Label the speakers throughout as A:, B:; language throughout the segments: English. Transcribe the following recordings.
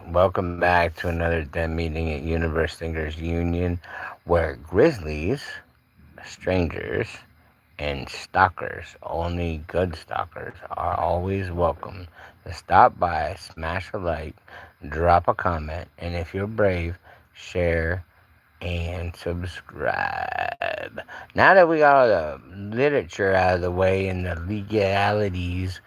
A: Welcome back to another Den meeting at Universe Thinkers Union, where grizzlies, strangers, and stalkers, only good stalkers, are always welcome to stop by, smash a like, drop a comment, and if you're brave, share and subscribe. Now that we got all the literature out of the way and the legalities,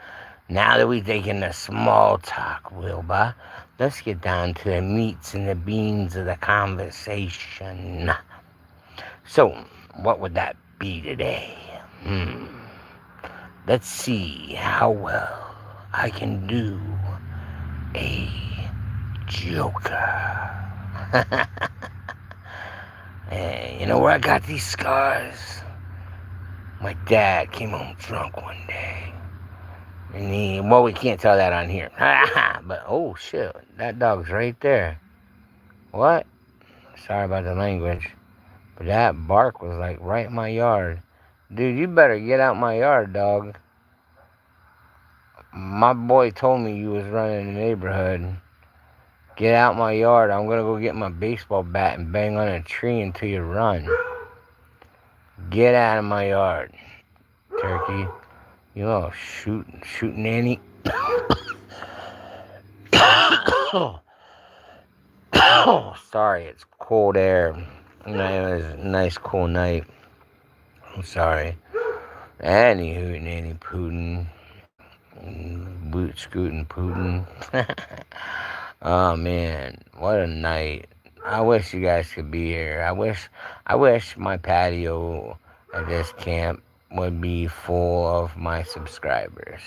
A: now that we've taken the small talk, Wilbur, let's get down to the meats and the beans of the conversation. So, what would that be today? Hmm. Let's see how well I can do a Joker. And you know where I got these scars? My dad came home drunk one day. Well, we can't tell that on here. But, oh, shit. That dog's right there. What? Sorry about the language. But that bark was like right in my yard. Dude, you better get out my yard, dog. My boy told me you was running the neighborhood. Get out my yard. I'm gonna go get my baseball bat and bang on a tree until you run. Get out of my yard, turkey. You little shooting Annie. Sorry, it's cold air. It was a nice cool night. I'm sorry. Annie hootin', Annie Putin. Boot scootin' Putin. Oh man, what a night. I wish you guys could be here. I wish my patio at this camp would be full of my subscribers.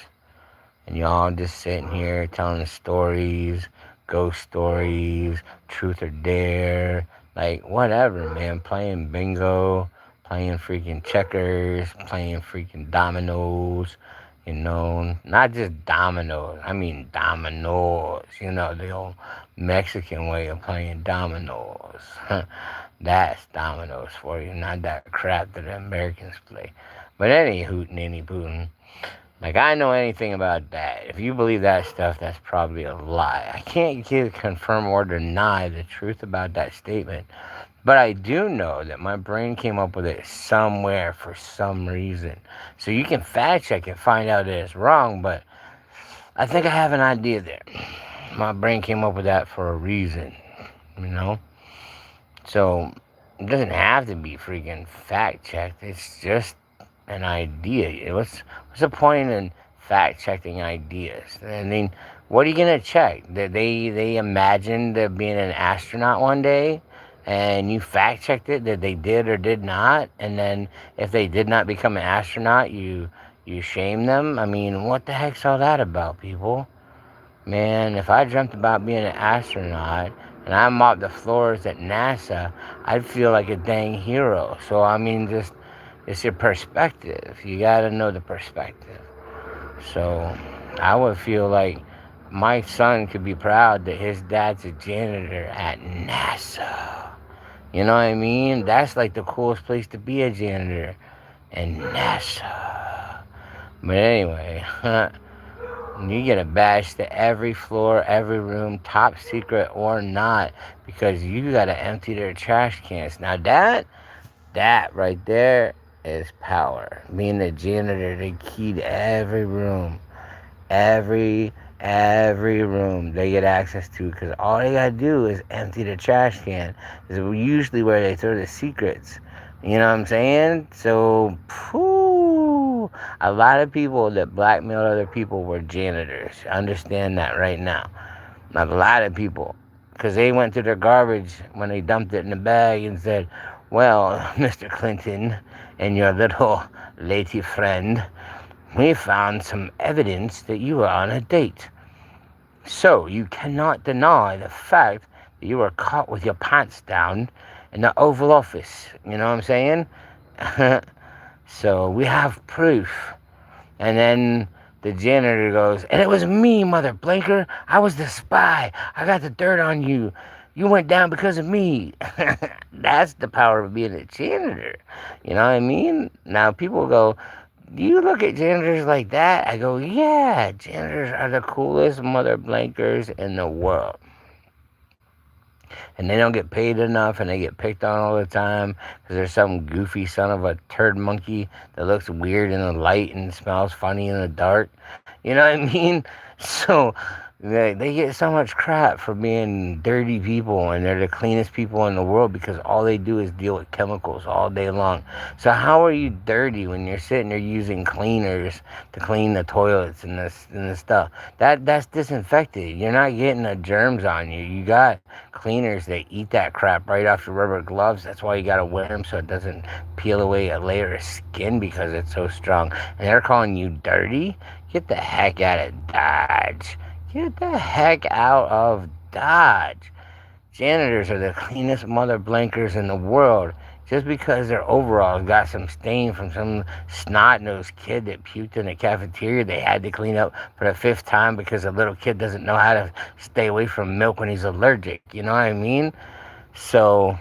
A: And y'all just sitting here telling stories, ghost stories, truth or dare, like whatever, man. Playing bingo, playing freaking checkers, playing freaking dominoes. Not just dominoes. I mean dominoes. The old Mexican way of playing dominoes. That's dominoes for you, not that crap that the Americans play. But any hootin', any pootin'. Like, I know anything about that. If you believe that stuff, that's probably a lie. I can't confirm or deny the truth about that statement. But I do know that my brain came up with it somewhere for some reason. So you can fact check and find out that it's wrong, but I think I have an idea there. My brain came up with that for a reason, you know? So it doesn't have to be freaking fact checked. It's just an idea. What's the point in fact checking ideas? I mean, what are you gonna check? That they imagined there being an astronaut one day, and you fact checked it that they did or did not, and then if they did not become an astronaut, you shame them. I mean, what the heck's all that about, people? Man, if I dreamt about being an astronaut and I mopped the floors at NASA, I'd feel like a dang hero. So, I mean, just it's your perspective. You gotta know the perspective. So, I would feel like my son could be proud that his dad's a janitor at NASA. You know what I mean? That's like the coolest place to be a janitor. And NASA. But anyway, you get a badge to every floor, every room, top secret or not, because you gotta empty their trash cans. Now that right there is power. Being the janitor, the key to every room, every room they get access to, because all they gotta do is empty the trash can. Is usually where they throw the secrets. You know what I'm saying? So, a lot of people that blackmailed other people were janitors. Understand that right now. A lot of people. Because they went through their garbage when they dumped it in the bag and said, well, Mr. Clinton and your little lady friend, we found some evidence that you were on a date. So you cannot deny the fact that you were caught with your pants down in the Oval Office. You know what I'm saying? So we have proof. And then the janitor goes, and it was me, Mother Blanker. I was the spy. I got the dirt on you. You went down because of me. That's the power of being a janitor. You know what I mean? Now people go, do you look at janitors like that? I go, yeah, janitors are the coolest Mother Blankers in the world. and they don't get paid enough, and they get picked on all the time because there's some goofy son of a turd monkey that looks weird in the light and smells funny in the dark. You know what I mean? So they get so much crap for being dirty people, and they're the cleanest people in the world because all they do is deal with chemicals all day long. So how are you dirty when you're sitting there using cleaners to clean the toilets and the stuff? That's disinfected. You're not getting the germs on you. You got cleaners that eat that crap right off your rubber gloves. That's why you gotta wear them so it doesn't peel away a layer of skin because it's so strong. And they're calling you dirty? Get the heck out of Dodge. Get the heck out of Dodge. Janitors are the cleanest mother blankers in the world. Just because their overalls got some stain from some snot-nosed kid that puked in the cafeteria, they had to clean up for the fifth time because a little kid doesn't know how to stay away from milk when he's allergic. You know what I mean? So,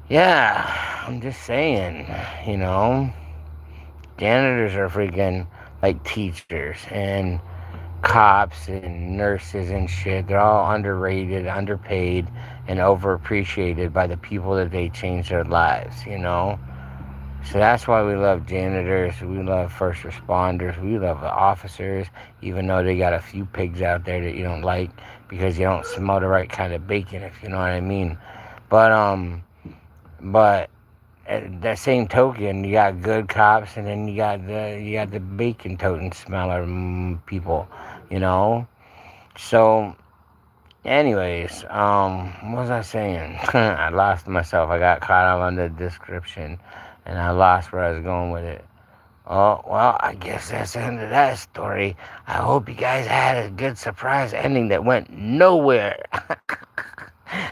A: yeah, I'm just saying, you know, janitors are freaking like teachers and cops and nurses and shit. They're all underrated, underpaid, and overappreciated by the people that they change their lives, you know? So that's why we love janitors, we love first responders, we love the officers, even though they got a few pigs out there that you don't like because you don't smell the right kind of bacon, if you know what I mean. But at that same token, you got good cops, and then you got the bacon toting smeller people, you know. So, anyways, what was I saying? I lost myself. I got caught up on the description, and I lost where I was going with it. Oh, well, I guess that's the end of that story. I hope you guys had a good surprise ending that went nowhere.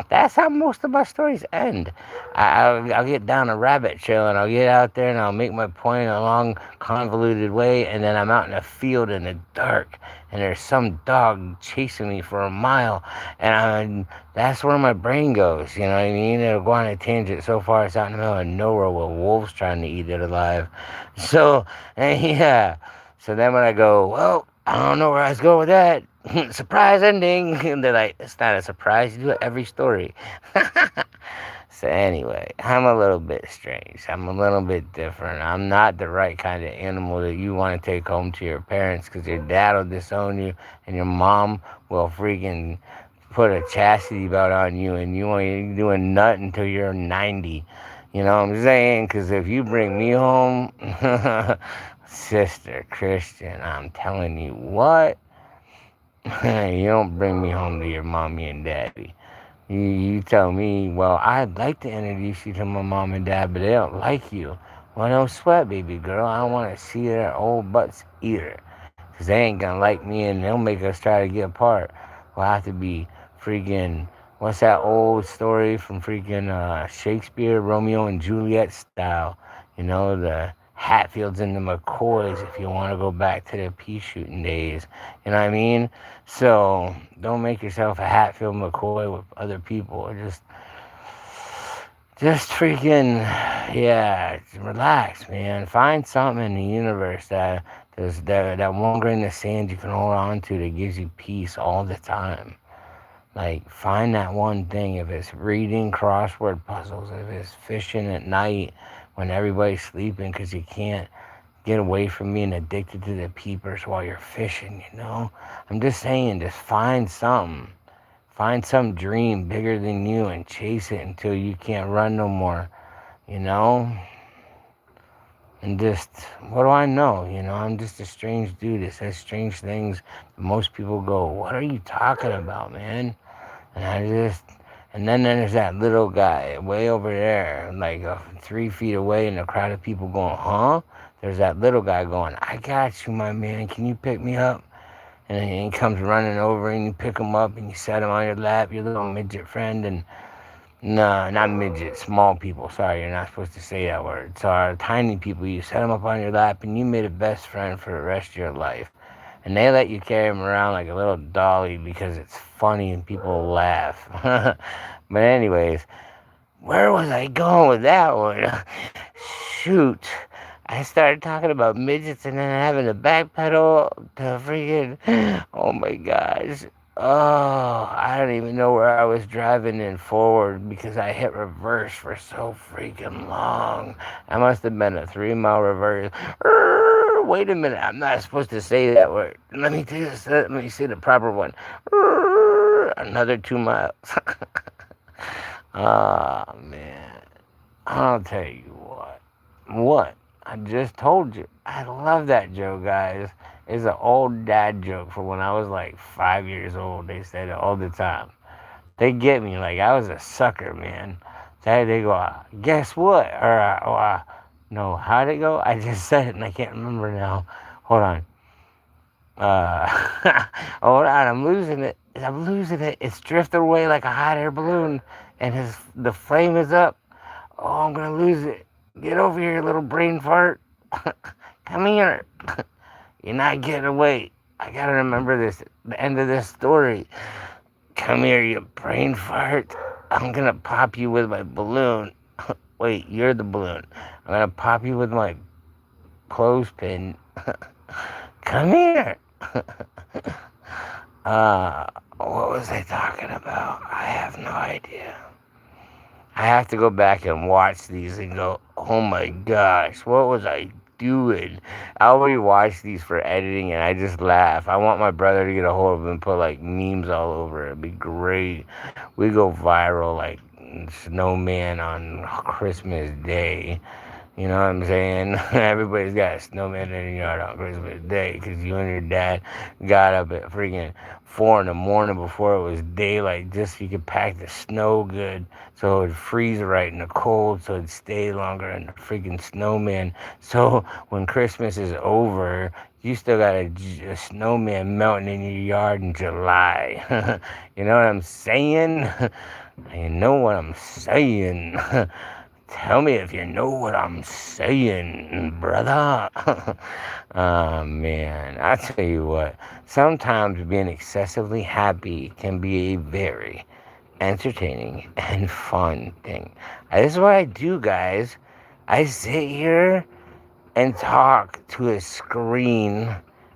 A: That's how most of my stories end. I'll get down a rabbit trail and I'll get out there and I'll make my point in a long, convoluted way, and then I'm out in a field in the dark and there's some dog chasing me for a mile, and that's where my brain goes. You know what I mean? It'll go on a tangent so far it's out in the middle of nowhere with wolves trying to eat it alive. So, yeah. So then when I go, well, I don't know where I was going with that. Surprise ending. And they're like, it's not a surprise. You do it every story. So anyway, I'm a little bit strange. I'm a little bit different. I'm not the right kind of animal that you want to take home to your parents because your dad will disown you and your mom will freaking put a chastity belt on you and you ain't doing nothing until you're 90. You know what I'm saying? Because if you bring me home, Sister Christian, I'm telling you what, you don't bring me home to your mommy and daddy. You tell me, well, I'd like to introduce you to my mom and dad, but they don't like you. Well, don't sweat, baby girl. I don't want to see their old butts either. Because they ain't going to like me and they'll make us try to get apart. We'll have to be freaking, what's that old story from freaking Shakespeare, Romeo and Juliet style? You know, the Hatfields and the McCoys, if you want to go back to the pea shooting days. You know what I mean? So don't make yourself a Hatfield McCoy with other people. Just freaking, yeah, relax, man. Find something in the universe that one grain of sand you can hold on to that gives you peace all the time. Like, find that one thing. If it's reading crossword puzzles, if it's fishing at night when everybody's sleeping because you can't get away from being addicted to the peepers while you're fishing, you know? I'm just saying, just find something. Find some dream bigger than you and chase it until you can't run no more, you know? And just, what do I know? You know, I'm just a strange dude that says strange things. Most people go, what are you talking about, man? And then there's that little guy way over there, like 3 feet away in a crowd of people going, huh? There's that little guy going, I got you, my man. Can you pick me up? And then he comes running over and you pick him up and you set him on your lap, your little midget friend. And no, not midget, small people. Sorry, you're not supposed to say that word. So our tiny people, you set them up on your lap and you made a best friend for the rest of your life. And they let you carry him around like a little dolly because it's funny and people laugh. But anyways, where was I going with that one? Shoot. I started talking about midgets and then having to backpedal to freaking, oh my gosh. Oh, I don't even know where I was driving in forward because I hit reverse for so freaking long. I must have been a 3 mile reverse. Wait a minute, I'm not supposed to say that word. Let me do this. Let me say the proper one. Another 2 miles. Oh man, I'll tell you what. What? I just told you. I love that joke, guys. It's an old dad joke from when I was like 5 years old. They said it all the time. They get me like I was a sucker, man. They go, guess what? Or, no, how'd it go? I just said it and I can't remember now. Hold on. Uh, hold on. I'm losing it. I'm losing it. It's drifting away like a hot air balloon, and the flame is up. Oh, I'm gonna lose it. Get over here, little brain fart. Come here. You're not getting away. I gotta remember this. The end of this story. Come here, you brain fart. I'm gonna pop you with my balloon. Wait, you're the balloon. I'm gonna pop you with my clothespin. Come here. What was I talking about? I have no idea. I have to go back and watch these and go, oh my gosh, what was I doing? I already watch these for editing and I just laugh. I want my brother to get a hold of them and put like memes all over it. It'd be great. We go viral like snowman on Christmas Day. You know what I'm saying? Everybody's got a snowman in their yard on Christmas Day because you and your dad got up at freaking 4 in the morning before it was daylight just so you could pack the snow good so it would freeze right in the cold so it'd stay longer in the freaking snowman. So when Christmas is over, you still got a snowman melting in your yard in July. You know what I'm saying? You know what I'm saying? Tell me if you know what I'm saying, brother. Oh, man. I tell you what, sometimes being excessively happy can be a very entertaining and fun thing. This is what I do, guys. I sit here and talk to a screen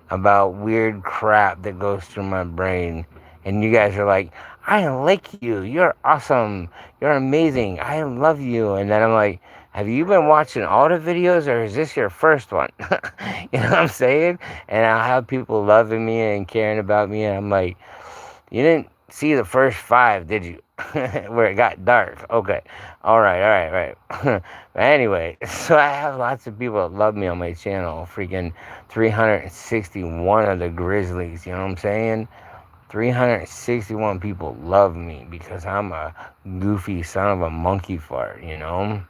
A: about weird crap that goes through my brain. And you guys are like, I like you. You're awesome. You're amazing. I love you. And then I'm like, have you been watching all the videos or is this your first one? You know what I'm saying? And I'll have people loving me and caring about me. And I'm like, you didn't see the first 5, did you? Where it got dark. Okay. All right. But anyway, so I have lots of people that love me on my channel. Freaking 361 of the Grizzlies. You know what I'm saying? 361 people love me because I'm a goofy son of a monkey fart, you know?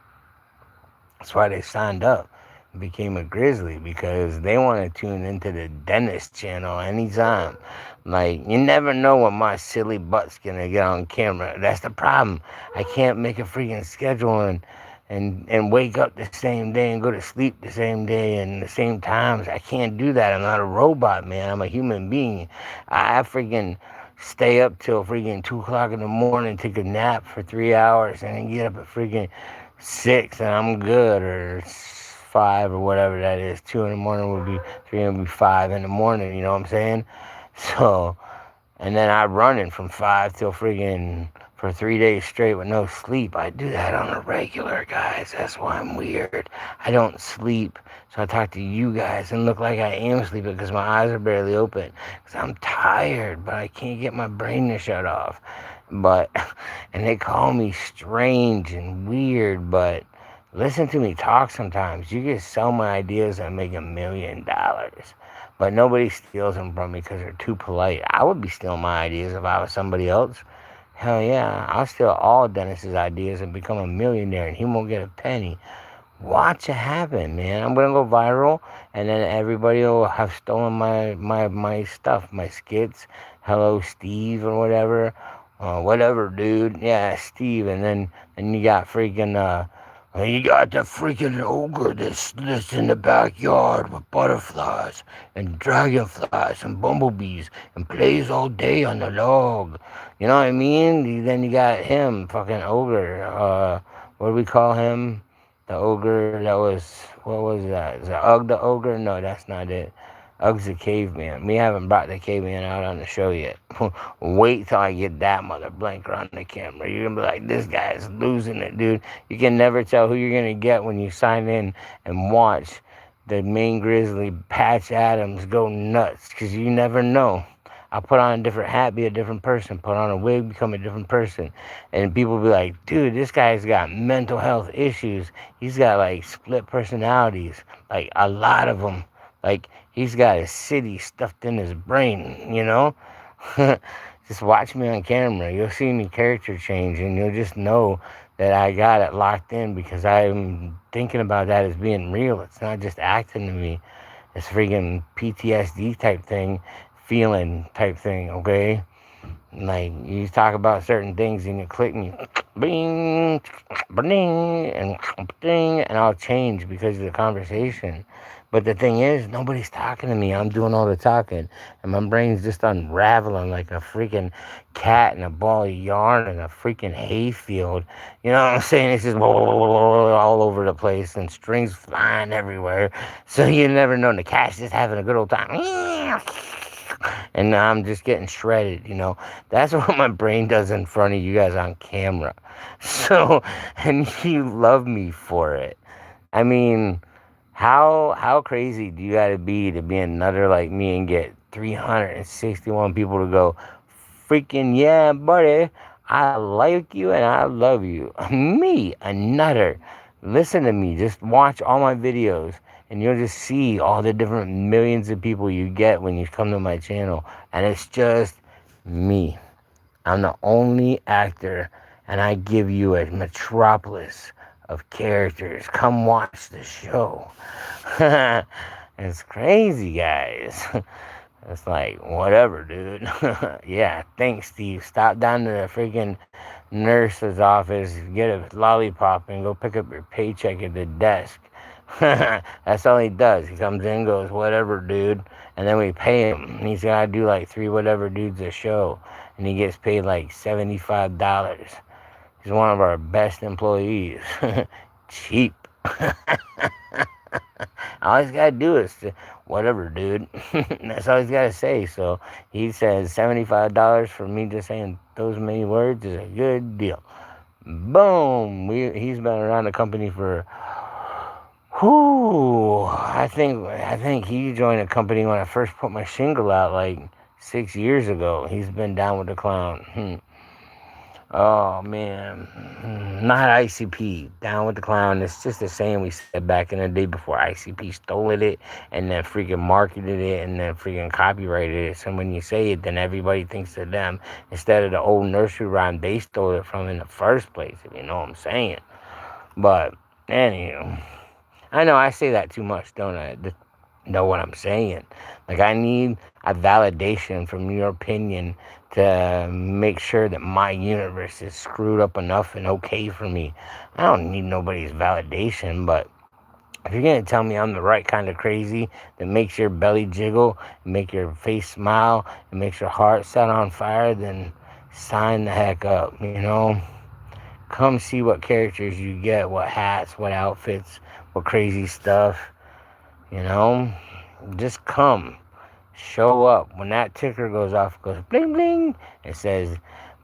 A: That's why they signed up and became a Grizzly because they want to tune into the Dennis channel anytime. Like, you never know when my silly butt's going to get on camera. That's the problem. I can't make a freaking schedule and wake up the same day and go to sleep the same day and the same times. I can't do that. I'm not a robot, man. I'm a human being. I freaking stay up till freaking 2 o'clock in the morning, take a nap for 3 hours, and then get up at freaking 6 and I'm good, or 5 or whatever that is. 2 in the morning would be 3 would be 5 in the morning, you know what I'm saying? So, and then I'm running from 5 till freaking for 3 days straight with no sleep. I do that on a regular, guys. That's why I'm weird. I don't sleep. So I talk to you guys and look like I am sleeping because my eyes are barely open. Because I'm tired, but I can't get my brain to shut off. But, and they call me strange and weird, but listen to me talk sometimes. You can sell my ideas and make $1 million. But nobody steals them from me because they're too polite. I would be stealing my ideas if I was somebody else. Hell yeah, I'll steal all Dennis's ideas and become a millionaire and he won't get a penny. Watch it happen, man. I'm gonna go viral and then everybody will have stolen my stuff, my skits. Hello, Steve, or whatever. Whatever, dude. Yeah, Steve. And then you got freaking, you got the freaking ogre that's in the backyard with butterflies and dragonflies and bumblebees and plays all day on the log. You know what I mean? Then you got him, fucking ogre. What do we call him? The ogre that was, what was that? Is it Ugg the ogre? No, that's not it. Ug's a caveman. We haven't brought the caveman out on the show yet. Wait till I get that mother blanker on the camera. You're gonna be like, this guy's losing it, dude. You can never tell who you're gonna get when you sign in and watch the main grizzly Patch Adams go nuts, because you never know. I'll put on a different hat, be a different person. Put on a wig, become a different person. And people be like, dude, this guy's got mental health issues. He's got like split personalities, like a lot of them. Like he's got a city stuffed in his brain, you know? Just watch me on camera. You'll see me character change, and you'll just know that I got it locked in, because I'm thinking about that as being real. It's not just acting to me. It's freaking PTSD type thing, feeling type thing, okay? Like, you talk about certain things and you click me, bing, bing, and ding, and I'll change because of the conversation. But the thing is, nobody's talking to me. I'm doing all the talking, and my brain's just unraveling like a freaking cat in a ball of yarn in a freaking hayfield. You know what I'm saying? It's just all over the place, and strings flying everywhere. So you never know. The cat's just having a good old time. And I'm just getting shredded, you know. That's what my brain does in front of you guys on camera. So, and you love me for it. I mean, how crazy do you gotta be to be a nutter like me and get 361 people to go, freaking yeah, buddy, I like you and I love you. Me, a nutter. Listen to me. Just watch all my videos, and you'll just see all the different millions of people you get when you come to my channel. And it's just me. I'm the only actor, and I give you a metropolis of characters. Come watch the show. It's crazy, guys. It's like, whatever, dude. Yeah, thanks, Steve. Stop down to the freaking nurse's office, get a lollipop, and go pick up your paycheck at the desk. That's all he does. He comes in, goes, whatever, dude. And then we pay him. And he's got to do like 3 whatever dudes a show. And he gets paid like $75. He's one of our best employees. Cheap. All he's got to do is, whatever, dude. That's all he's got to say. So he says $75 for me just saying those many words is a good deal. Boom. He's been around the company for, I think he joined a company when I first put my shingle out like 6 years ago. He's been down with the clown. Oh, man. Not ICP. Down with the clown. It's just the same we said back in the day before ICP stole it and then freaking marketed it and then freaking copyrighted it. So when you say it, then everybody thinks of them instead of the old nursery rhyme they stole it from in the first place, if you know what I'm saying. But, anywho, I know I say that too much, don't I? Know what I'm saying? Like, I need a validation from your opinion to make sure that my universe is screwed up enough and okay for me. I don't need nobody's validation, but if you're going to tell me I'm the right kind of crazy that makes your belly jiggle, make your face smile, and makes your heart set on fire, then sign the heck up, you know? Come see what characters you get, what hats, what outfits, what crazy stuff, you know? Just come. Show up. When that ticker goes off, it goes bling bling. It says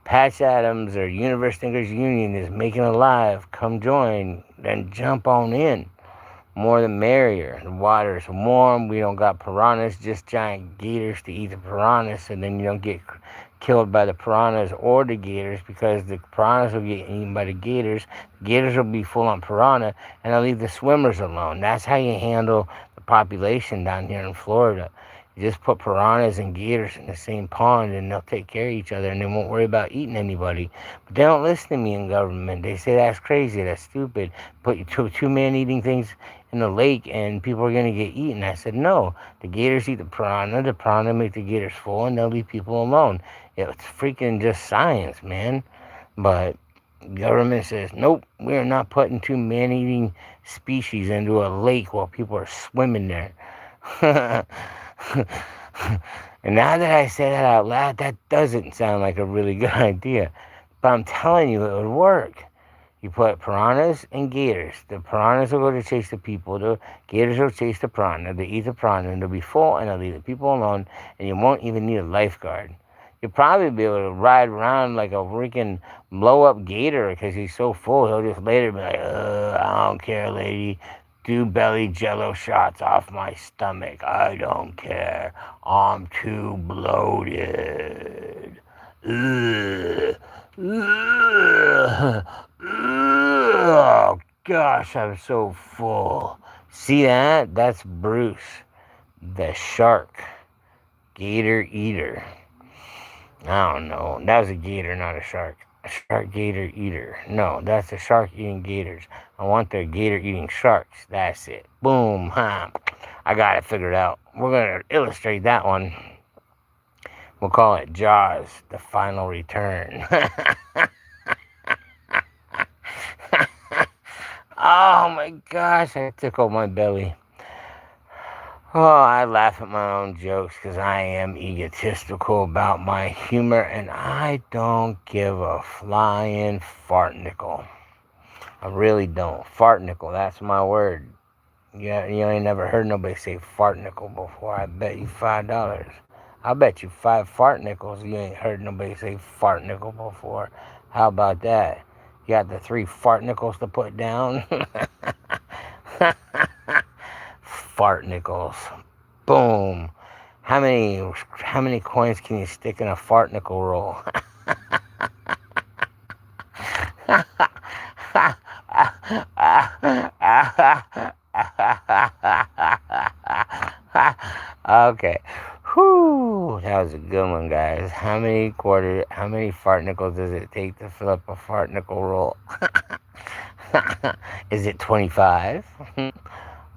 A: Patch Adams or Universe Thinkers Union is making a live. Come join. Then jump on in. More the merrier. The water's warm. We don't got piranhas, just giant gators to eat the piranhas, and then you don't get killed by the piranhas or the gators, because the piranhas will get eaten by the gators. The gators will be full on piranha, and they'll leave the swimmers alone. That's how you handle the population down here in Florida. You just put piranhas and gators in the same pond, and they'll take care of each other, and they won't worry about eating anybody. But they don't listen to me in government. They say that's crazy, that's stupid. Put two man-eating things in the lake, and people are going to get eaten. I said, no. The gators eat the piranha make the gators full, and they'll leave people alone. It's freaking just science, man. But government says, nope, we're not putting 2 man-eating species into a lake while people are swimming there. And now that I say that out loud, that doesn't sound like a really good idea. But I'm telling you, it would work. You put piranhas and gators. The piranhas will go to chase the people. The gators will chase the piranha. They eat the piranha and they'll be full and they'll leave the people alone and you won't even need a lifeguard. You'll probably be able to ride around like a freaking blow up gator because he's so full. He'll just later be like, I don't care, lady. Do belly jello shots off my stomach. I don't care. I'm too bloated. Ugh. Ugh. Oh gosh, I'm so full. See that? That's Bruce, the shark, gator eater. I don't know. That was a gator, not a shark. A shark gator eater. No, that's a shark eating gators. I want the gator eating sharks. That's it. Boom, huh? I got it figured out. We're going to illustrate that one. We'll call it Jaws, the final return. Oh my gosh, I tickled my belly. Oh, I laugh at my own jokes because I am egotistical about my humor and I don't give a flying fart nickel. I really don't. Fart nickel, that's my word. Yeah, you ain't never heard nobody say fart nickel before. I bet you $5. I bet you 5 fart nickels you ain't heard nobody say fart nickel before. How about that? You got the 3 fart nickels to put down? Fart nickels. Boom. How many coins can you stick in a fart nickel roll? Okay. Whew. That was a good one, guys. How many fart nickels does it take to fill up a fart nickel roll? Is it 25?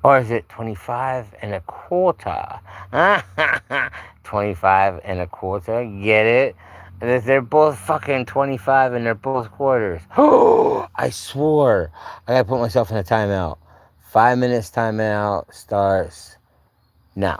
A: Or is it 25 and a quarter? 25 and a quarter? Get it? They're both fucking 25 and they're both quarters. Oh, I swore. I gotta put myself in a timeout. 5 minutes timeout starts now.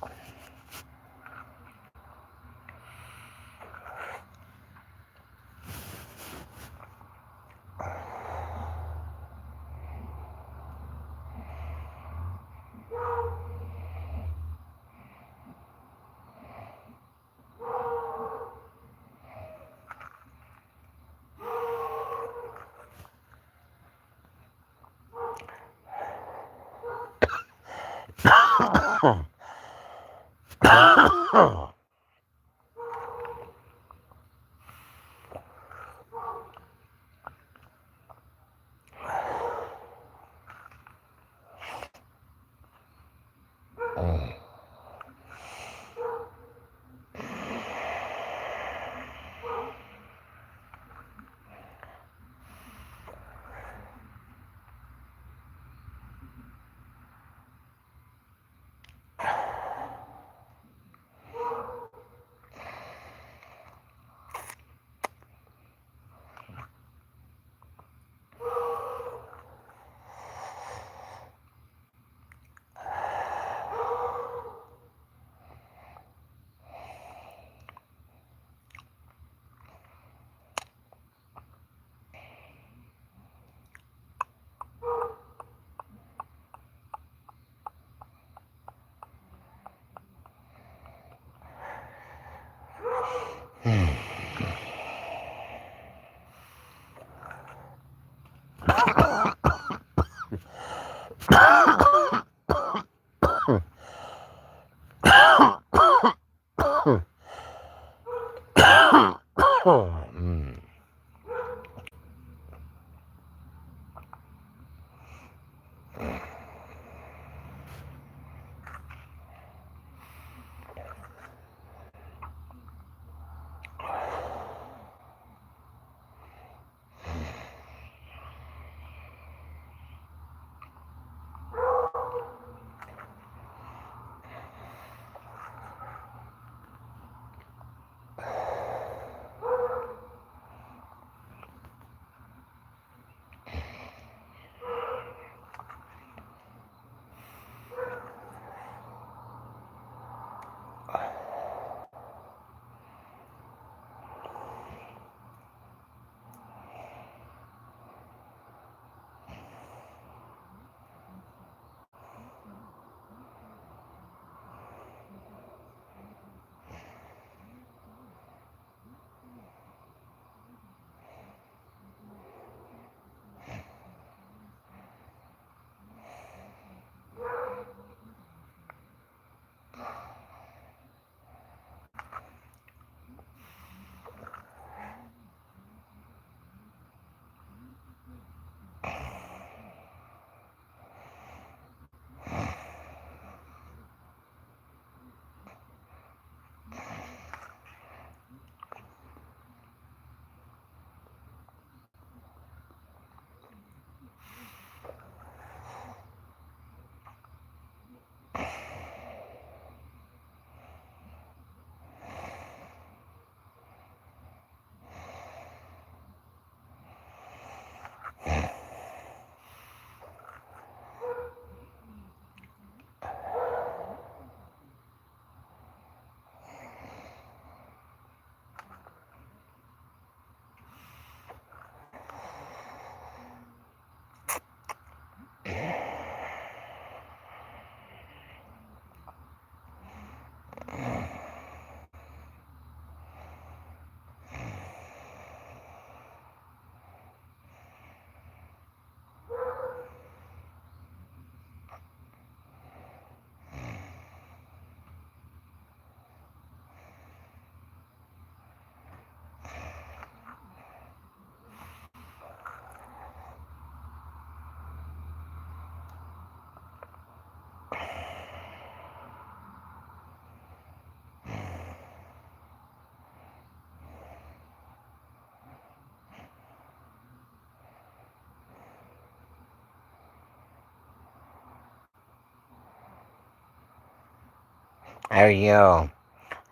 A: There you go.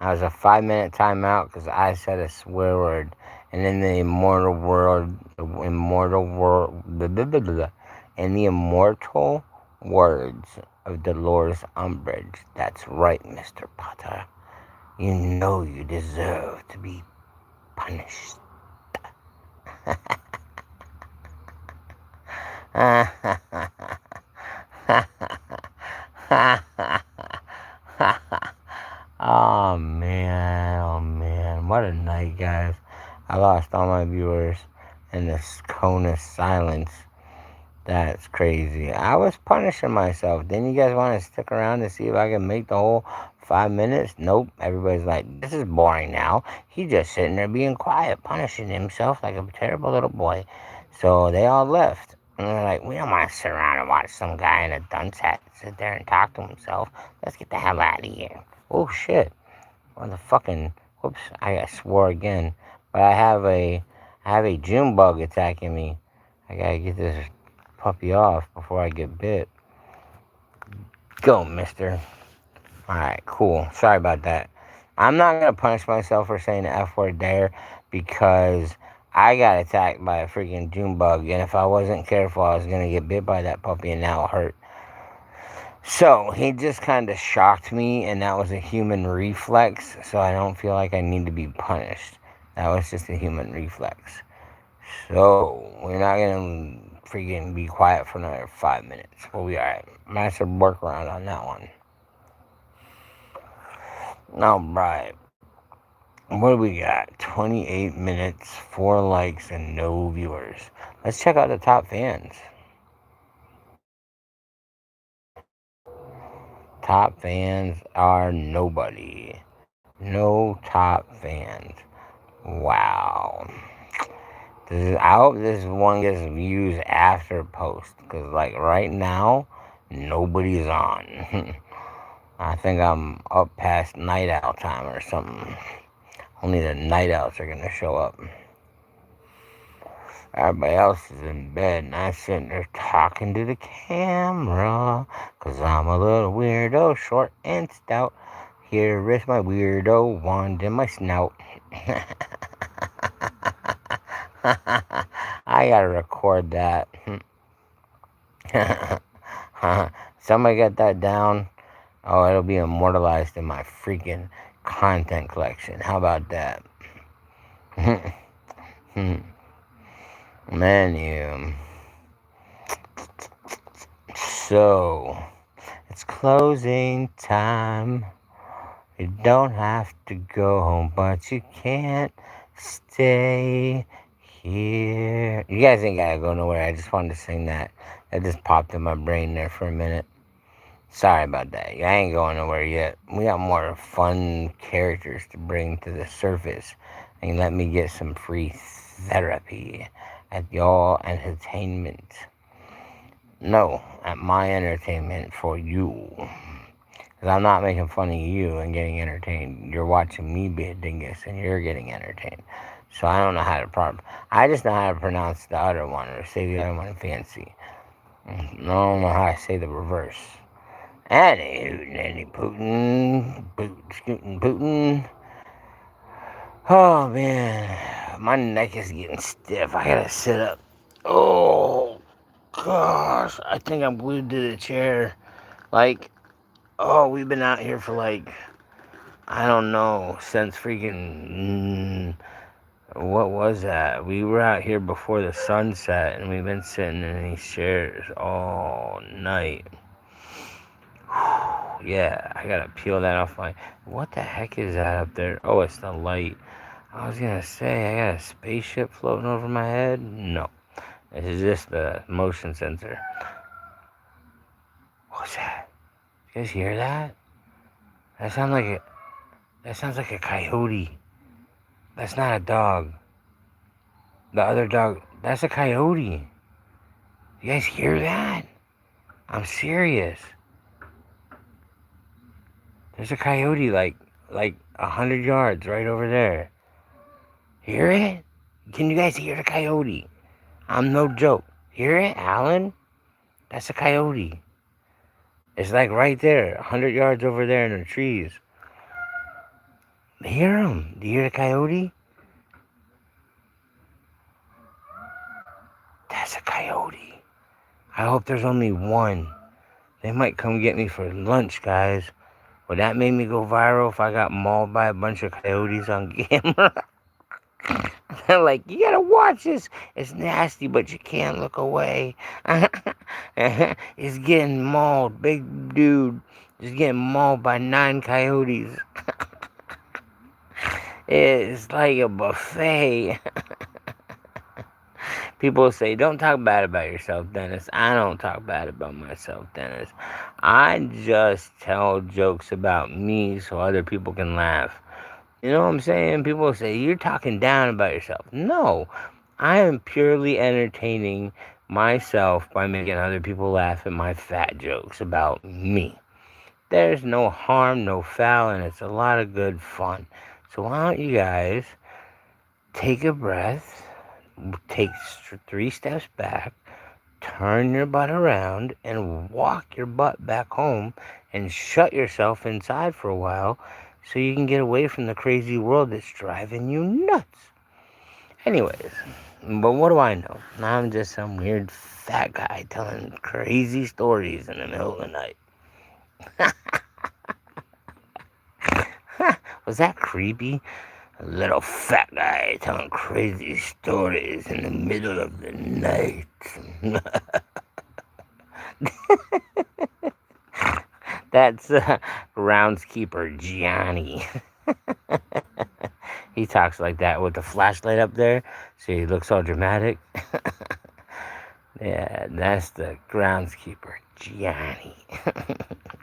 A: That was a 5-minute timeout because I said a swear word. And in the immortal world, in the immortal words of Dolores Umbridge, that's right, Mr. Potter. You know you deserve to be punished. Oh man, what a night, guys. I lost all my viewers in this cone of silence. That's crazy. I was punishing myself. Didn't you guys want to stick around to see if I can make the whole 5 minutes? Nope. Everybody's like, this is boring now. He's just sitting there being quiet, punishing himself like a terrible little boy. So they all left. And they're like, we don't want to sit around and watch some guy in a dunce hat sit there and talk to himself. Let's get the hell out of here. Oh, shit. What the fucking... Whoops. I swore again. But I have a June bug attacking me. I gotta get this puppy off before I get bit. Go, mister. Alright, cool. Sorry about that. I'm not going to punish myself for saying the F word there because I got attacked by a freaking June bug, and if I wasn't careful, I was going to get bit by that puppy, and now it hurt. So, he just kind of shocked me, and that was a human reflex, so I don't feel like I need to be punished. That was just a human reflex. So, we're not going to freaking be quiet for another 5 minutes. We'll be alright. Massive workaround on that one. Alright. What do we got? 28 minutes, 4 likes, and no viewers. Let's check out the top fans. Top fans are nobody. No top fans. Wow. I hope this one gets views after post. Because, like, right now, nobody's on. I think I'm up past night owl time or something. Only the night owls are going to show up. Everybody else is in bed, and I'm sitting there talking to the camera. Because I'm a little weirdo, short and stout. Here is my weirdo wand in my snout. I gotta record that. Somebody get that down. Oh, it'll be immortalized in my freaking content collection. How about that? Menu. So, it's closing time. You don't have to go home, but you can't stay here. You guys ain't gotta go nowhere. I just wanted to sing that. That just popped in my brain there for a minute. Sorry about that. I ain't going nowhere yet. We got more fun characters to bring to the surface. And let me get some free therapy at y'all entertainment. No, at my entertainment for you. Because I'm not making fun of you and getting entertained. You're watching me be a dingus and you're getting entertained. So I don't know how to I just know how to pronounce the other one or say the other one fancy. I don't know how to say the reverse. Any Putin, scooting Putin. Oh man, my neck is getting stiff. I gotta sit up. Oh gosh, I think I'm glued to the chair. Like, oh, we've been out here for like, I don't know, since freaking, what was that? We were out here before the sunset, and we've been sitting in these chairs all night. Yeah, I gotta peel that off my... What the heck is that up there? Oh, it's the light. I was gonna say, I got a spaceship floating over my head? No. This is just the motion sensor. What's that? You guys hear that? That sounds like a coyote. That's not a dog. The other dog, that's a coyote. You guys hear that? I'm serious. There's a coyote like 100 yards right over there. Hear it? Can you guys hear the coyote? I'm no joke. Hear it, Alan? That's a coyote. It's like right there, 100 yards over there in the trees. Hear him. Do you hear the coyote? That's a coyote. I hope there's only one. They might come get me for lunch, guys. Would that make me go viral if I got mauled by a bunch of coyotes on camera? They're like, you gotta watch this. It's nasty, but you can't look away. It's getting mauled. Big dude is getting mauled by 9 coyotes. It's like a buffet. People say, don't talk bad about yourself, Dennis. I don't talk bad about myself, Dennis. I just tell jokes about me so other people can laugh. You know what I'm saying? People say, you're talking down about yourself. No, I am purely entertaining myself by making other people laugh at my fat jokes about me. There's no harm, no foul, and it's a lot of good fun. So why don't you guys take a breath, take 3 steps back, turn your butt around, and walk your butt back home and shut yourself inside for a while so you can get away from the crazy world that's driving you nuts. Anyways, but what do I know? I'm just some weird fat guy telling crazy stories in the middle of the night. Was that creepy? A little fat guy telling crazy stories in the middle of the night. That's groundskeeper Gianni. He talks like that with the flashlight up there, so he looks all dramatic. Yeah, that's the groundskeeper Gianni.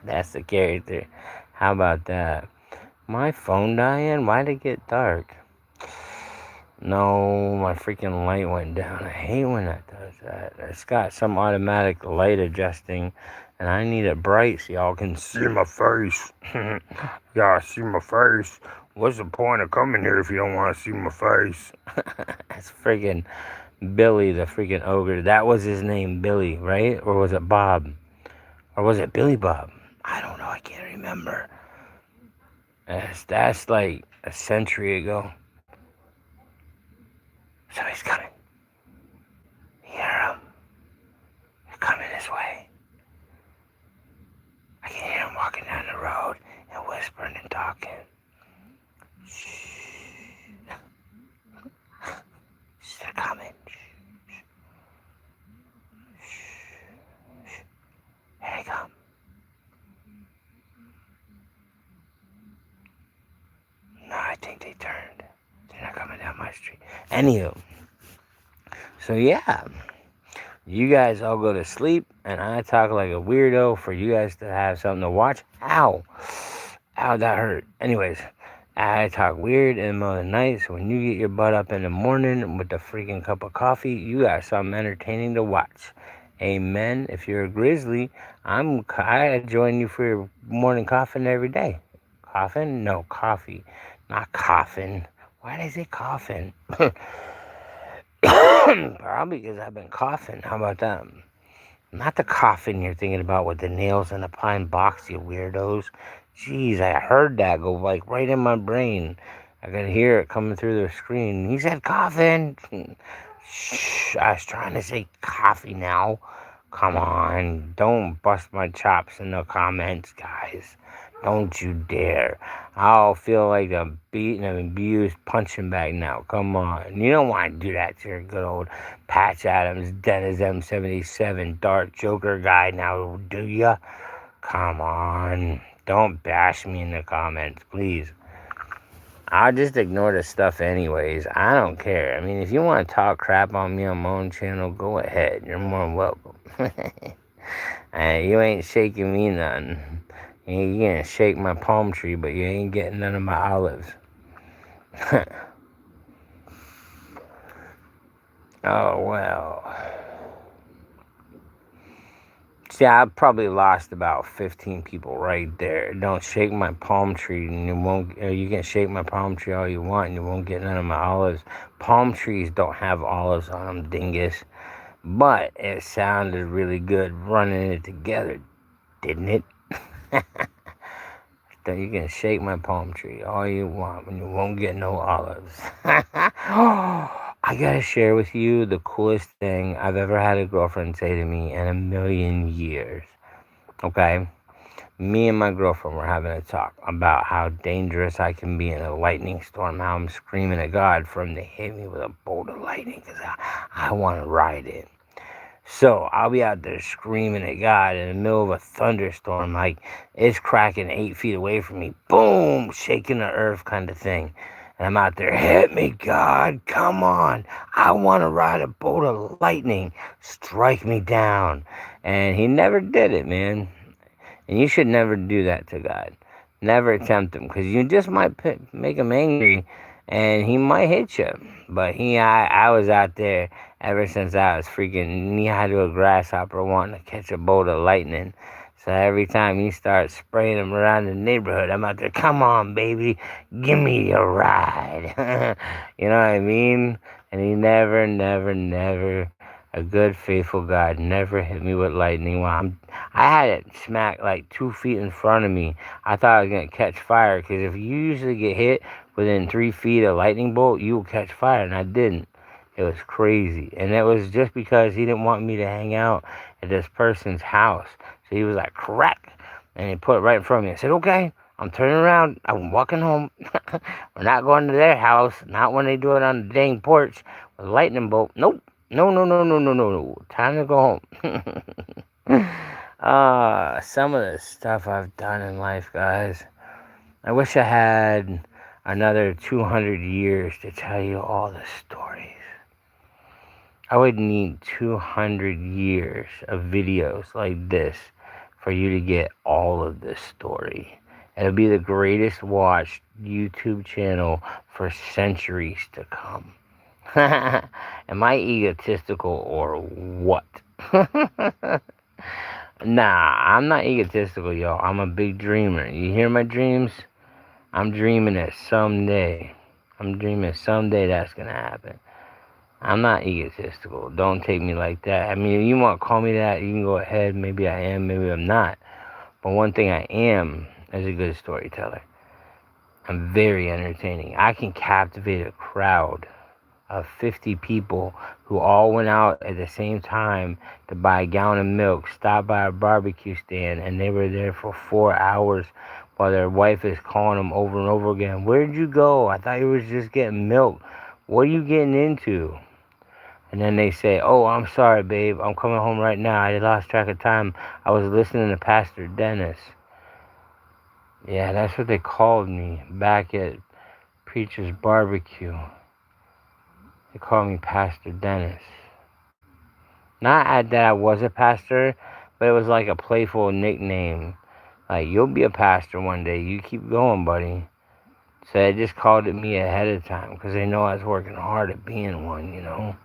A: That's the character. How about that? My phone dying? Why'd it get dark? No, my freaking light went down. I hate when that does that. It's got some automatic light adjusting, and I need it bright so y'all can see my face. Y'all see my face. What's the point of coming here if you don't want to see my face? That's freaking Billy, the freaking ogre. That was his name, Billy, right? Or was it Bob? Or was it Billy Bob? I don't know. I can't remember. That's like a century ago. So he's coming. Hear him. They're coming this way. I can hear him walking down the road and whispering and talking. Shh. They're coming. Shh. Here they come. No, I think they turned. They're not coming down my street. Anywho. So yeah. You guys all go to sleep, and I talk like a weirdo for you guys to have something to watch. Ow. Ow, that hurt. Anyways, I talk weird in the middle of the night, so when you get your butt up in the morning with the freaking cup of coffee, you got something entertaining to watch. Amen. If you're a grizzly, I join you for your morning coffin every day. Coffin? No, coffee. Not coffin. Why did I say coffin? Probably because I've been coughing. How about that? Not the coffin you're thinking about with the nails in the pine box, you weirdos. Jeez, I heard that go like right in my brain. I could hear it coming through the screen. He said coffin. Shh, I was trying to say coffee now. Come on, don't bust my chops in the comments, guys. Don't you dare. I'll feel like I'm beaten and abused punching bag now. Come on. You don't want to do that to your good old Patch Adams, Dennis M77, Dark Joker guy now, do ya? Come on. Don't bash me in the comments, please. I'll just ignore the stuff anyways. I don't care. I mean, if you want to talk crap on me on my own channel, go ahead. You're more than welcome. You ain't shaking me none. You gonna shake my palm tree, but you ain't getting none of my olives. Oh, well. See, I probably lost about 15 people right there. Don't shake my palm tree, and you can shake my palm tree all you want, and you won't get none of my olives. Palm trees don't have olives on them, dingus. But it sounded really good running it together, didn't it? You can shake my palm tree all you want, and you won't get no olives. I gotta share with you the coolest thing I've ever had a girlfriend say to me in a million years. Okay? Me and my girlfriend were having a talk about how dangerous I can be in a lightning storm, how I'm screaming at God for him to hit me with a bolt of lightning because I want to ride it. So I'll be out there screaming at God in the middle of a thunderstorm, like it's cracking 8 feet away from me, boom, shaking the earth kind of thing. And I'm out there, hit me, God, come on. I want to ride a bolt of lightning, strike me down. And he never did it, man. And you should never do that to God. Never attempt him, because you just might make him angry, and he might hit you. But I was out there ever since I was freaking knee-high to a grasshopper wanting to catch a bolt of lightning. So every time he starts spraying them around the neighborhood, I'm out there, come on, baby, give me a ride. You know what I mean? And he never, never, never, a good, faithful God, never hit me with lightning while I had it smack like 2 feet in front of me. I thought I was going to catch fire, because if you usually get hit within 3 feet of lightning bolt, you will catch fire, and I didn't. It was crazy. And it was just because he didn't want me to hang out at this person's house. So he was like, crack. And he put it right in front of me. I said, okay, I'm turning around. I'm walking home. We're not going to their house. Not when they do it on the dang porch with a lightning bolt. Nope. No, no, no, no, no, no, no. Time to go home. Some of the stuff I've done in life, guys. I wish I had another 200 years to tell you all the stories. I would need 200 years of videos like this for you to get all of this story. It'll be the greatest watched YouTube channel for centuries to come. Am I egotistical or what? Nah, I'm not egotistical, y'all. I'm a big dreamer. You hear my dreams? I'm dreaming it someday. I'm dreaming someday that's going to happen. I'm not egotistical. Don't take me like that. I mean, if you want to call me that, you can go ahead. Maybe I am, maybe I'm not. But one thing I am is a good storyteller. I'm very entertaining. I can captivate a crowd of 50 people who all went out at the same time to buy a gallon of milk, stopped by a barbecue stand, and they were there for 4 hours while their wife is calling them over and over again. Where'd you go? I thought you was just getting milk. What are you getting into? And then they say, oh, I'm sorry, babe. I'm coming home right now. I lost track of time. I was listening to Pastor Dennis. Yeah, that's what they called me back at Preacher's Barbecue. They called me Pastor Dennis. Not that I was a pastor, but it was like a playful nickname. Like, you'll be a pastor one day. You keep going, buddy. So they just called it me ahead of time because they know I was working hard at being one, you know.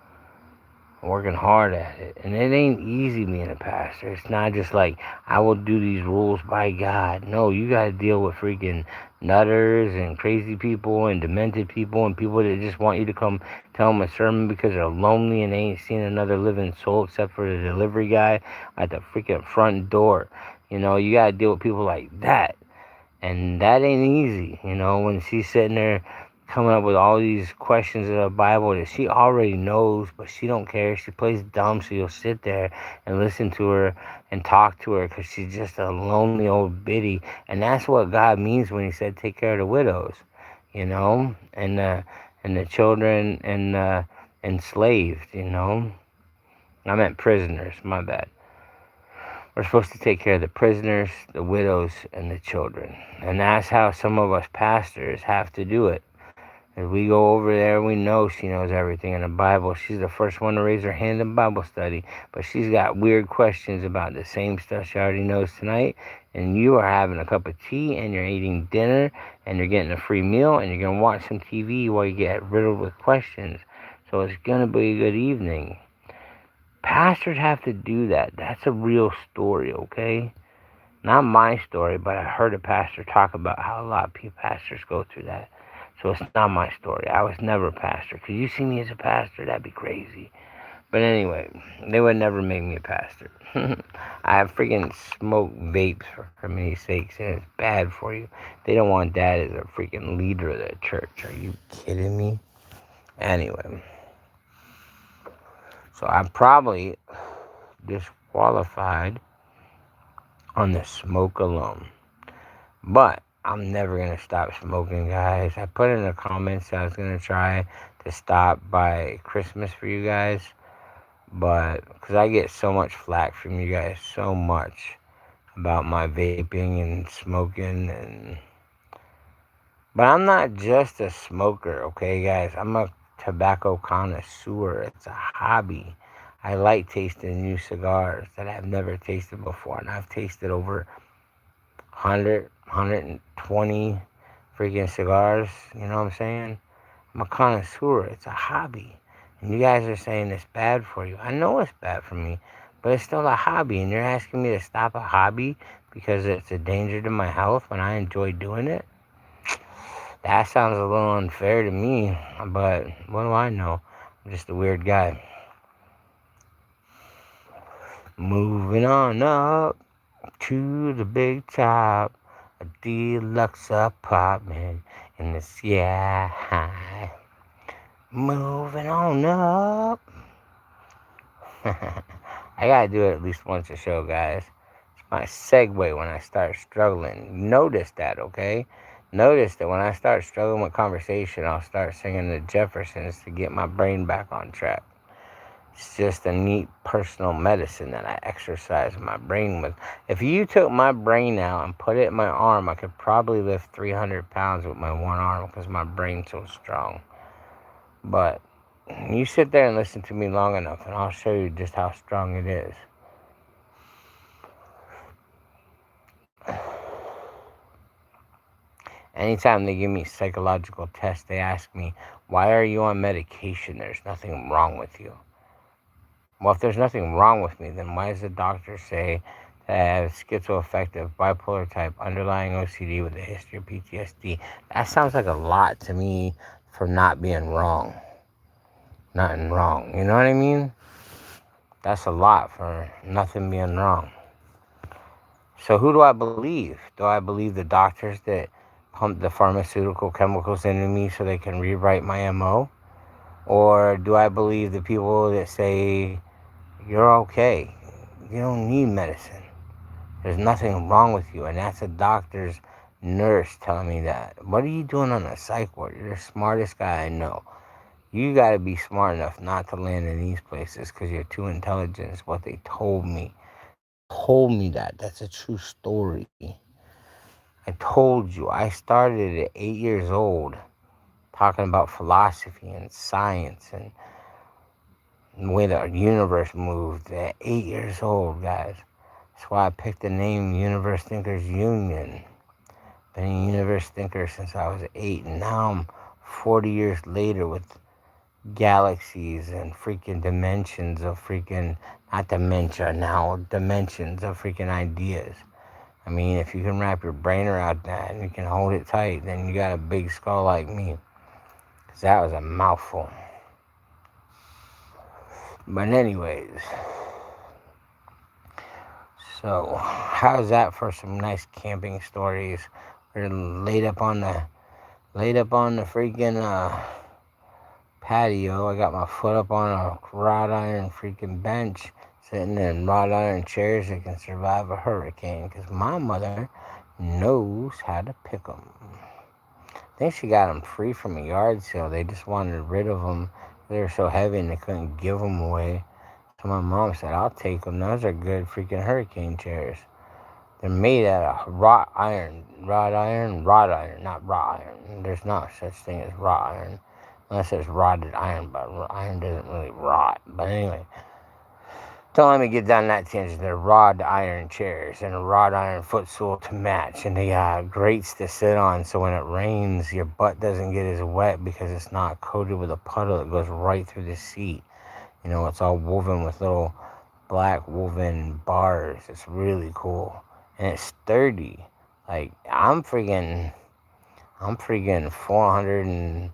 A: Working hard at it. And it ain't easy being a pastor. It's not just like, I will do these rules by God. No, you got to deal with freaking nutters and crazy people and demented people and people that just want you to come tell them a sermon because they're lonely and they ain't seen another living soul except for the delivery guy at the freaking front door. You know, you got to deal with people like that. And that ain't easy, you know, when she's sitting there coming up with all these questions in the Bible that she already knows, but she don't care. She plays dumb, so you'll sit there and listen to her and talk to her because she's just a lonely old biddy. And that's what God means when he said take care of the widows, you know, and the children and enslaved, you know. I meant prisoners, my bad. We're supposed to take care of the prisoners, the widows, and the children. And that's how some of us pastors have to do it. If we go over there, we know she knows everything in the Bible. She's the first one to raise her hand in Bible study. But she's got weird questions about the same stuff she already knows tonight. And you are having a cup of tea, and you're eating dinner, and you're getting a free meal, and you're going to watch some TV while you get riddled with questions. So it's going to be a good evening. Pastors have to do that. That's a real story, okay? Not my story, but I heard a pastor talk about how a lot of pastors go through that. So it's not my story. I was never a pastor. Could you see me as a pastor? That'd be crazy. But anyway, they would never make me a pastor. I freaking smoke vapes for many sakes, and it's bad for you. They don't want that as a freaking leader of the church. Are you kidding me? Anyway, so I'm probably disqualified on the smoke alone. But I'm never going to stop smoking, guys. I put in the comments that I was going to try to stop by Christmas for you guys. But because I get so much flack from you guys, so much about my vaping and smoking. But I'm not just a smoker, okay, guys? I'm a tobacco connoisseur. It's a hobby. I like tasting new cigars that I've never tasted before. And I've tasted over 100, 120 freaking cigars. You know what I'm saying? I'm a connoisseur. It's a hobby. And you guys are saying it's bad for you. I know it's bad for me, but it's still a hobby. And you're asking me to stop a hobby because it's a danger to my health when I enjoy doing it? That sounds a little unfair to me, but what do I know? I'm just a weird guy. Moving on up to the big top, a deluxe apartment in the sky. Moving on up. I gotta do it at least once a show, guys. It's my segue when I start struggling. Notice that, okay? Notice that when I start struggling with conversation, I'll start singing the Jeffersons to get my brain back on track. It's just a neat personal medicine that I exercise my brain with. If you took my brain out and put it in my arm, I could probably lift 300 pounds with my one arm because my brain's so strong. But you sit there and listen to me long enough, and I'll show you just how strong it is. Anytime they give me psychological tests, they ask me, why are you on medication? There's nothing wrong with you. Well, if there's nothing wrong with me, then why does the doctor say that I have schizoaffective, bipolar type, underlying OCD with a history of PTSD? That sounds like a lot to me for not being wrong. Nothing wrong. You know what I mean? That's a lot for nothing being wrong. So who do I believe? Do I believe the doctors that pump the pharmaceutical chemicals into me so they can rewrite my MO? Or do I believe the people that say, you're okay, you don't need medicine, there's nothing wrong with you, and that's a doctor's nurse telling me that? What are you doing on a psych ward? You're the smartest guy I know. You got to be smart enough not to land in these places because you're too intelligent, is what they told me. Told me that. That's a true story. I told you, I started at 8 years old talking about philosophy and science and the way the universe moved at 8 years old, guys. That's why I picked the name Universe Thinkers Union. Been a universe thinker since I was 8, and now I'm 40 years later with galaxies and freaking dimensions of freaking, not dementia now, dimensions of freaking ideas. I mean, if you can wrap your brain around that and you can hold it tight, then you got a big skull like me. Because that was a mouthful. But anyways, so how's that for some nice camping stories? We're laid up on the freaking patio. I got my foot up on a wrought iron freaking bench, sitting in wrought iron chairs that can survive a hurricane, because my mother knows how to pick them. I think she got them free from a yard sale. They just wanted rid of them. They were so heavy and they couldn't give them away. So my mom said, I'll take them. Those are good freaking hurricane chairs. They're made out of wrought iron, not wrought iron. There's no such thing as wrought iron, unless it's rotted iron, but iron doesn't really rot. But anyway, don't let me get down that tangent. They're wrought iron chairs and a wrought iron footstool to match, and they got grates to sit on, so when it rains, your butt doesn't get as wet because it's not coated with a puddle that goes right through the seat. You know, it's all woven with little black woven bars. It's really cool. And it's sturdy. Like, I'm freaking 430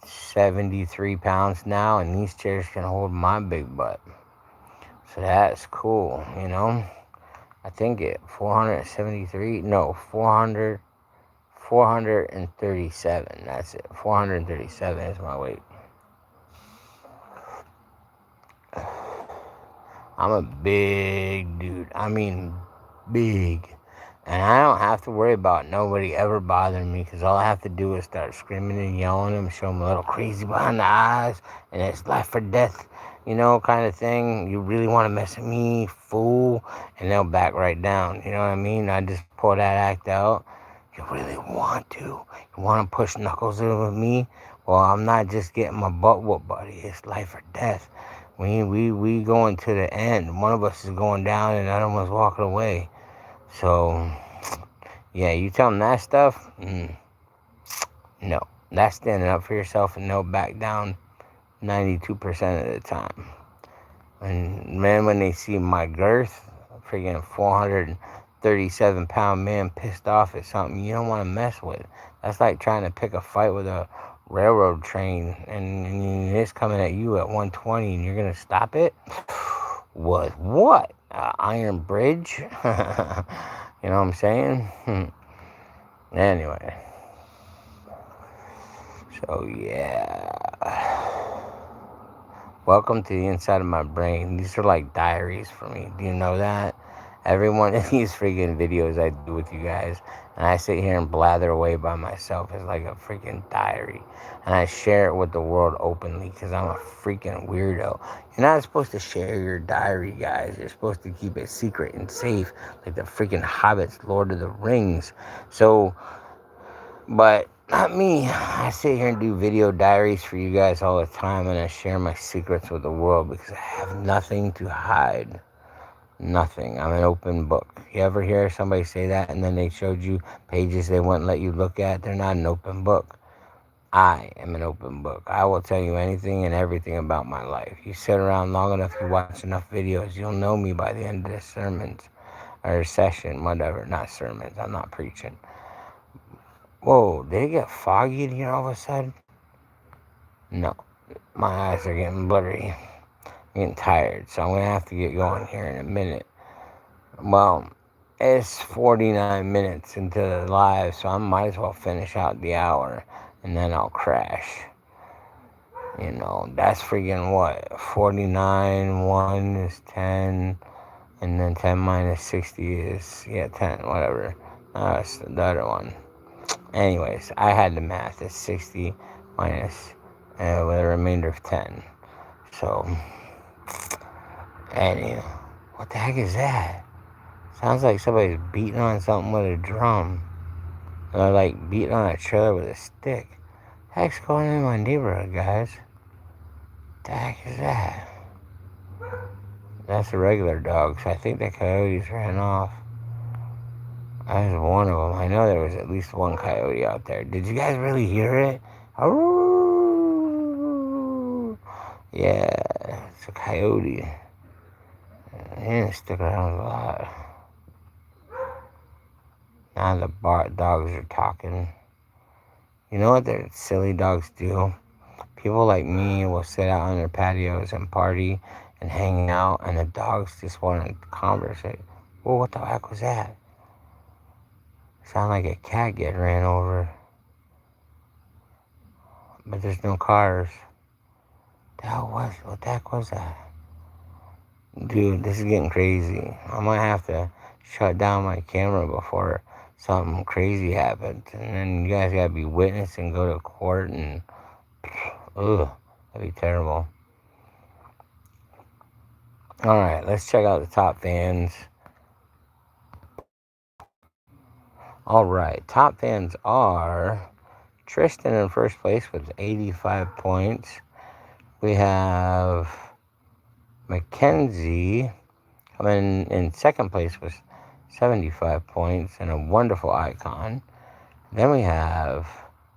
A: 73 pounds now, and these chairs can hold my big butt. So that's cool, you know. I think it 473, no, 437. That's it. 437 is my weight. I'm a big dude. I mean, big. And I don't have to worry about nobody ever bothering me, because all I have to do is start screaming and yelling and show them a little crazy behind the eyes, and it's life or death, you know, kind of thing. You really want to mess with me, fool? And they'll back right down. You know what I mean? I just pull that act out. You really want to? You want to push knuckles in with me? Well, I'm not just getting my butt whooped, buddy. It's life or death. We going to the end. One of us is going down and the other one's walking away. So, yeah, you tell them that stuff? No. That's standing up for yourself, and they'll back down 92% of the time. And man, when they see my girth, freaking 437-pound man pissed off at something you don't want to mess with. That's like trying to pick a fight with a railroad train, and it's coming at you at 120, and you're going to stop it? What? Iron Bridge? You know what I'm saying? Anyway. So, yeah. Welcome to the inside of my brain. These are like diaries for me. Do you know that? Every one of these freaking videos I do with you guys, and I sit here and blather away by myself, is like a freaking diary. And I share it with the world openly, because I'm a freaking weirdo. You're not supposed to share your diary, guys. You're supposed to keep it secret and safe, like the freaking Hobbits, Lord of the Rings. So, but not me. I sit here and do video diaries for you guys all the time, and I share my secrets with the world because I have nothing to hide. Nothing. I'm an open book. You ever hear somebody say that, and then they showed you pages they wouldn't let you look at? They're not an open book. I am an open book. I will tell you anything and everything about my life. You sit around long enough, you watch enough videos, you'll know me by the end of the sermons or session, whatever. Not sermons. I'm not preaching. Whoa, did it get foggy in here all of a sudden? No. My eyes are getting blurry. I'm getting tired, so I'm going to have to get going here in a minute. Well, it's 49 minutes into the live, so I might as well finish out the hour, and then I'll crash. You know, that's freaking what? 49, 1 is 10, and then 10 minus 60 is, 10, whatever. That's the other one. Anyways, I had the math. It's 60 minus with a remainder of 10. So, anyway, what the heck is that? Sounds like somebody's beating on something with a drum. Or like beating on a trailer with a stick. What the heck's going on in my neighborhood, guys? What the heck is that? That's a regular dog, so I think the coyotes ran off. That was one of them. I know there was at least one coyote out there. Did you guys really hear it? Oh, yeah, it's a coyote. He didn't stick around a lot. Now the dogs are talking. You know what their silly dogs do? People like me will sit out on their patios and party and hang out, and the dogs just want to conversate. Whoa, what the heck was that? Sound like a cat getting ran over. But there's no cars. What the heck was that? Dude, this is getting crazy. I might have to shut down my camera before something crazy happens. And then you guys gotta be witness and go to court, and that'd be terrible. Alright, let's check out the top fans. Alright, top fans are Tristan in first place with 85 points. We have Mackenzie coming in second place with 75 points and a wonderful icon. Then we have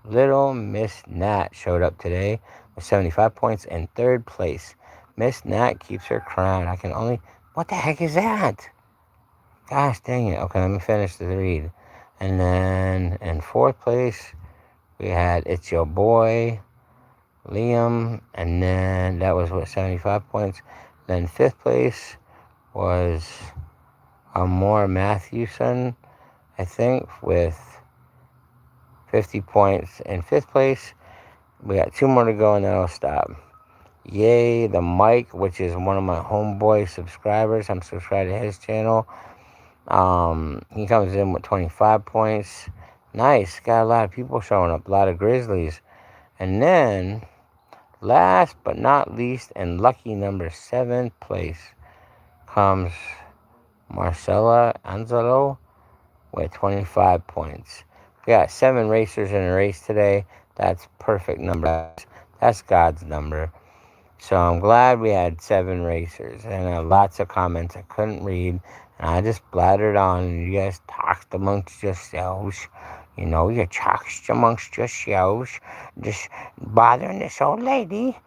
A: Little Miss Nat showed up today with 75 points in third place. Miss Nat keeps her crown. What the heck is that? Gosh dang it. Okay, let me finish the read. And then in fourth place, we had It's Your Boy Liam, and then that was 75 points. Then fifth place was Amor Matthewson, I think, with 50 points in fifth place. We got 2 more to go and then I'll stop. Yay, the Mike, which is one of my homeboy subscribers. I'm subscribed to his channel. He comes in with 25 points. Nice. Got a lot of people showing up. A lot of Grizzlies. And then, last but not least, and lucky number 7th place comes Marcella Anzalo with 25 points. We got 7 racers in a race today. That's perfect number. That's God's number. So I'm glad we had 7 racers and lots of comments I couldn't read. And I just blattered on and you guys talked amongst yourselves. You know, you talked amongst yourselves. Just bothering this old lady.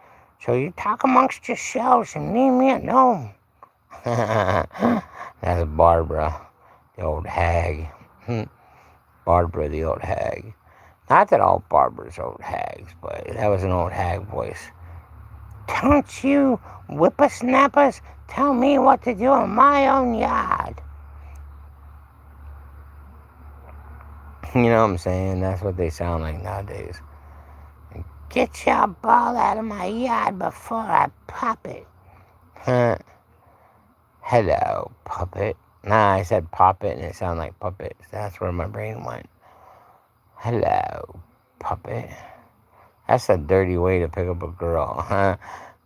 A: So you talk amongst yourselves and leave me alone. That's Barbara, the old hag. Barbara, the old hag. Not that all Barbara's old hags, but that was an old hag voice. Don't you whippersnappers tell me what to do in my own yard. You know what I'm saying? That's what they sound like nowadays. Get your ball out of my yard before I pop it. Hello, puppet. Nah, I said pop it and it sounded like puppet. That's where my brain went. Hello, puppet. That's a dirty way to pick up a girl, huh?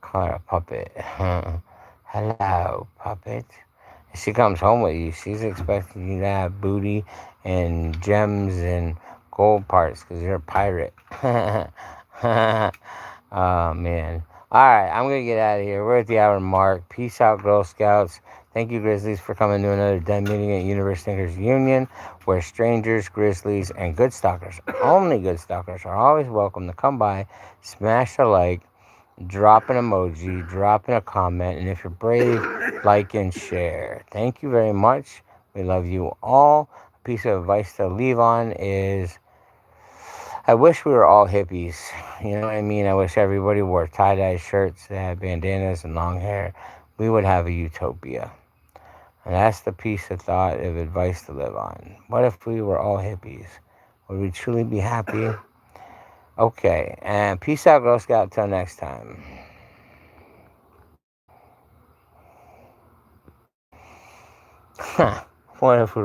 A: Call her a puppet. Hello, puppet. If she comes home with you, she's expecting you to have booty and gems and gold parts because you're a pirate. Oh, man. All right, I'm going to get out of here. We're at the hour mark. Peace out, Girl Scouts. Thank you, Grizzlies, for coming to another den meeting at Universe Thinkers Union, where strangers, Grizzlies, and good stalkers, only good stalkers, are always welcome to come by, smash a like, drop an emoji, drop in a comment, and if you're brave, like and share. Thank you very much. We love you all. A piece of advice to leave on is, I wish we were all hippies. You know what I mean? I wish everybody wore tie-dye shirts that had bandanas and long hair. We would have a utopia. And that's the piece of thought of advice to live on. What if we were all hippies? Would we truly be happy? Okay, and peace out, Girl Scout. Till next time. What if we